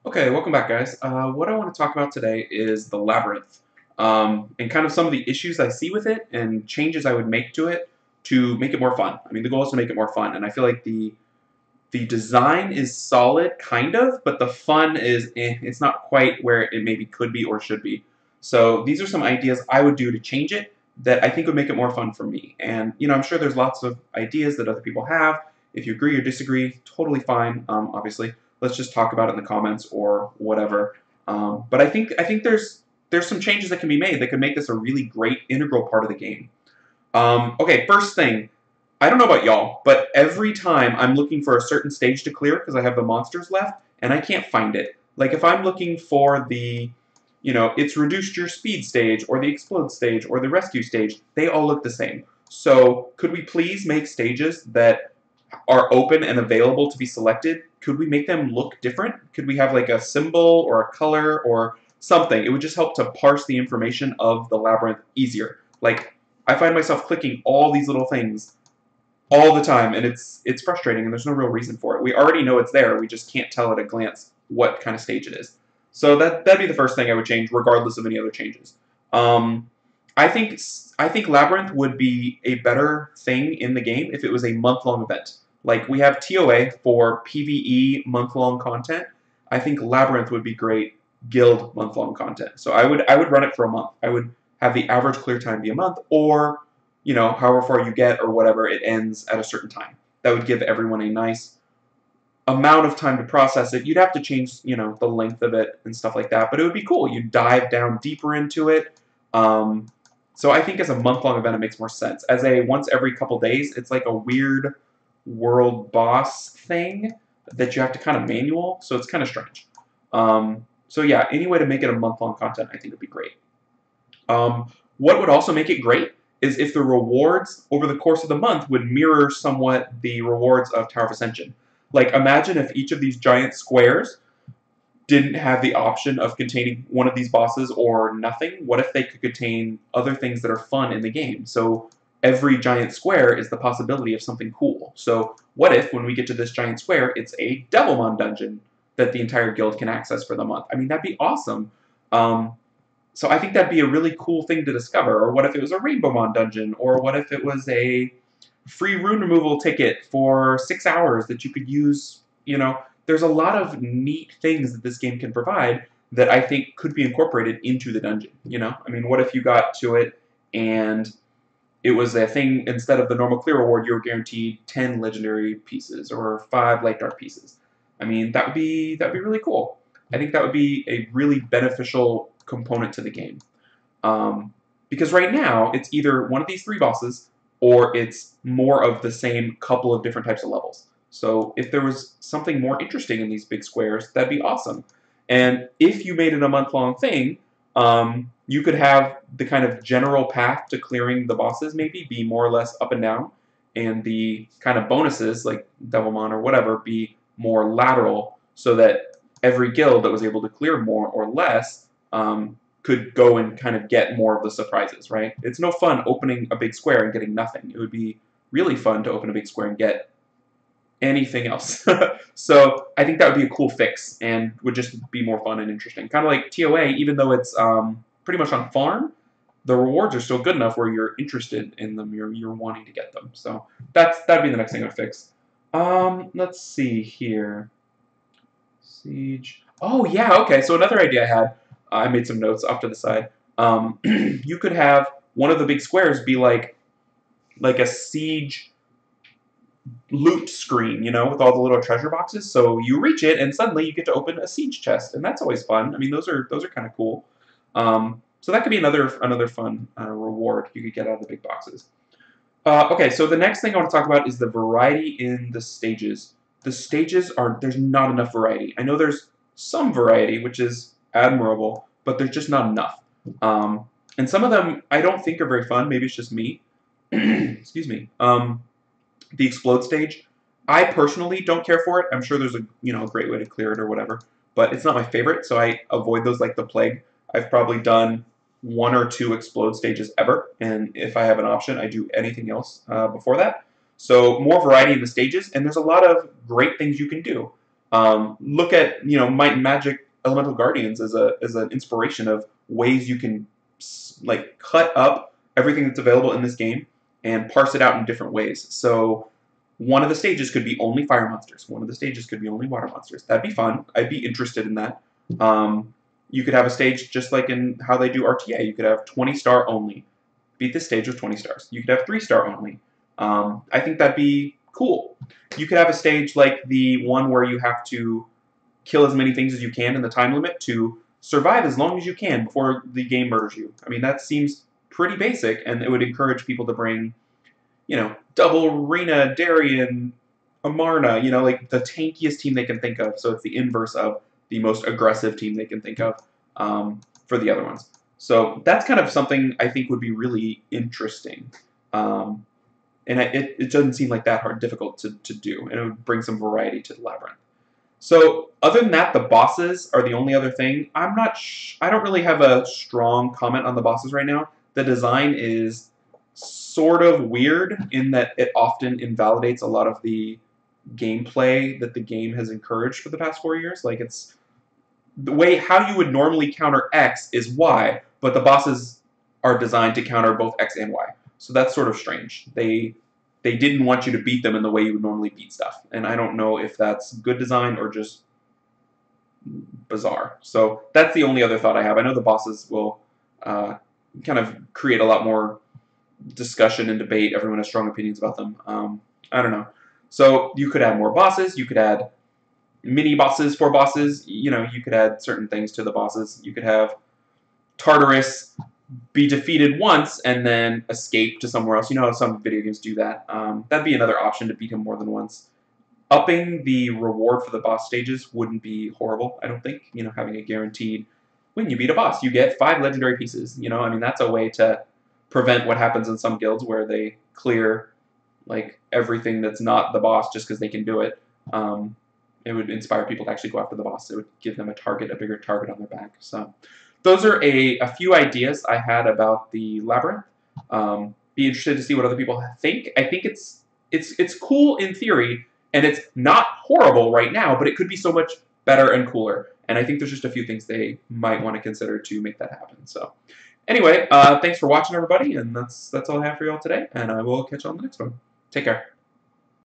Okay, welcome back, guys. What I want to talk about today is the Labyrinth, and kind of some of the issues I see with it and changes I would make to it to make it more fun. I mean, the goal is to make it more fun, and I feel like the design is solid, kind of, but the fun is it's not quite where it maybe could be or should be. So these are some ideas I would do to change it that I think would make it more fun for me. And I'm sure there's lots of ideas that other people have. If you agree or disagree, totally fine. Obviously, let's just talk about it in the comments or whatever. But I think there's some changes that can be made that could make this a really great integral part of the game. Okay, first thing, I don't know about y'all, but every time I'm looking for a certain stage to clear because I have the monsters left, and I can't find it. Like if I'm looking for it's reduced your speed stage, or the explode stage, or the rescue stage, they all look the same. So could we please make stages that are open and available to be selected? Could we make them look different? Could we have like a symbol or a color or something? It would just help to parse the information of the labyrinth easier. Like I find myself clicking all these little things all the time, and it's frustrating, and there's no real reason for it. We already know it's there. We just can't tell at a glance what kind of stage it is. So that'd be the first thing I would change, regardless of any other changes. Um, I think Labyrinth would be a better thing in the game if it was a month-long event. Like we have TOA for PvE month-long content. I think Labyrinth would be great guild month-long content. So I would run it for a month. I would have the average clear time be a month, or however far you get or whatever, it ends at a certain time. That would give everyone a nice amount of time to process it. You'd have to change, the length of it and stuff like that, but it would be cool. You'd dive down deeper into it. So I think as a month-long event, it makes more sense. As a once every couple days, it's like a weird world boss thing that you have to kind of manual, so it's kind of strange. So yeah, any way to make it a month-long content, I think would be great. What would also make it great is if the rewards over the course of the month would mirror somewhat the rewards of Tower of Ascension. Like, imagine if each of these giant squares didn't have the option of containing one of these bosses or nothing. What if they could contain other things that are fun in the game? So every giant square is the possibility of something cool. So what if, when we get to this giant square, it's a Devilmon dungeon that the entire guild can access for the month? I mean, that'd be awesome. So I think that'd be a really cool thing to discover. Or what if it was a Rainbowmon dungeon? Or what if it was a free rune removal ticket for 6 hours that you could use? There's a lot of neat things that this game can provide that I think could be incorporated into the dungeon. I mean, what if you got to it and it was a thing, instead of the normal clear reward, you were guaranteed 10 legendary pieces or 5 light dark pieces. I mean, that'd be really cool. I think that would be a really beneficial component to the game. Because right now, it's either one of these 3 bosses, or it's more of the same couple of different types of levels. So if there was something more interesting in these big squares, that'd be awesome. And if you made it a month-long thing, you could have the kind of general path to clearing the bosses maybe be more or less up and down, and the kind of bonuses, like Devilmon or whatever, be more lateral, so that every guild that was able to clear more or less could go and kind of get more of the surprises, right? It's no fun opening a big square and getting nothing. It would be really fun to open a big square and get anything else. So I think that would be a cool fix and would just be more fun and interesting. Kind of like TOA, even though it's pretty much on farm, the rewards are still good enough where you're interested in them, you're wanting to get them. So that'd be the next thing I'd fix. Let's see here. Siege. Oh yeah, okay. So another idea I had, I made some notes off to the side. You could have one of the big squares be like a siege loot screen, with all the little treasure boxes. So you reach it, and suddenly you get to open a siege chest, and that's always fun. I mean, those are kind of cool. So that could be another fun reward you could get out of the big boxes. Okay, so the next thing I want to talk about is the variety in the stages. The stages there's not enough variety. I know there's some variety, which is admirable, but there's just not enough. And some of them I don't think are very fun. Maybe it's just me. Excuse me. The explode stage, I personally don't care for it. I'm sure there's a great way to clear it or whatever, but it's not my favorite, so I avoid those like the plague. I've probably done 1 or 2 explode stages ever, and if I have an option, I do anything else before that. So more variety in the stages, and there's a lot of great things you can do. Look at Might and Magic Elemental Guardians as an inspiration of ways you can like cut up everything that's available in this game and parse it out in different ways. So one of the stages could be only fire monsters. One of the stages could be only water monsters. That'd be fun. I'd be interested in that. You could have a stage just like in how they do RTA. You could have 20-star only. Beat this stage with 20 stars. You could have 3-star only. I think that'd be cool. You could have a stage like the one where you have to kill as many things as you can in the time limit to survive as long as you can before the game murders you. I mean, that seems pretty basic, and it would encourage people to bring, double Rena, Darien, Amarna, like the tankiest team they can think of. So it's the inverse of the most aggressive team they can think of for the other ones. So that's kind of something I think would be really interesting. And it doesn't seem like that difficult to do, and it would bring some variety to the Labyrinth. So other than that, the bosses are the only other thing. I don't really have a strong comment on the bosses right now. The design is sort of weird in that it often invalidates a lot of the gameplay that the game has encouraged for the past 4 years. Like, it's the way how you would normally counter X is Y, but the bosses are designed to counter both X and Y. So that's sort of strange. They didn't want you to beat them in the way you would normally beat stuff. And I don't know if that's good design or just bizarre. So that's the only other thought I have. I know the bosses will kind of create a lot more discussion and debate. Everyone has strong opinions about them. I don't know. So you could add more bosses. You could add mini bosses for bosses. You could add certain things to the bosses. You could have Tartarus be defeated once and then escape to somewhere else. Some video games do that. That'd be another option to beat him more than once. Upping the reward for the boss stages wouldn't be horrible, I don't think. Having a guaranteed, when you beat a boss, you get 5 legendary pieces. I mean, that's a way to prevent what happens in some guilds where they clear like everything that's not the boss just because they can do it. It would inspire people to actually go after the boss. It would give them a bigger target on their back. So those are a few ideas I had about the Labyrinth. Be interested to see what other people think. I think it's cool in theory, and it's not horrible right now, but it could be so much better and cooler. And I think there's just a few things they might want to consider to make that happen. So anyway, thanks for watching, everybody, and that's all I have for you all today, and I will catch you on the next one. Take care.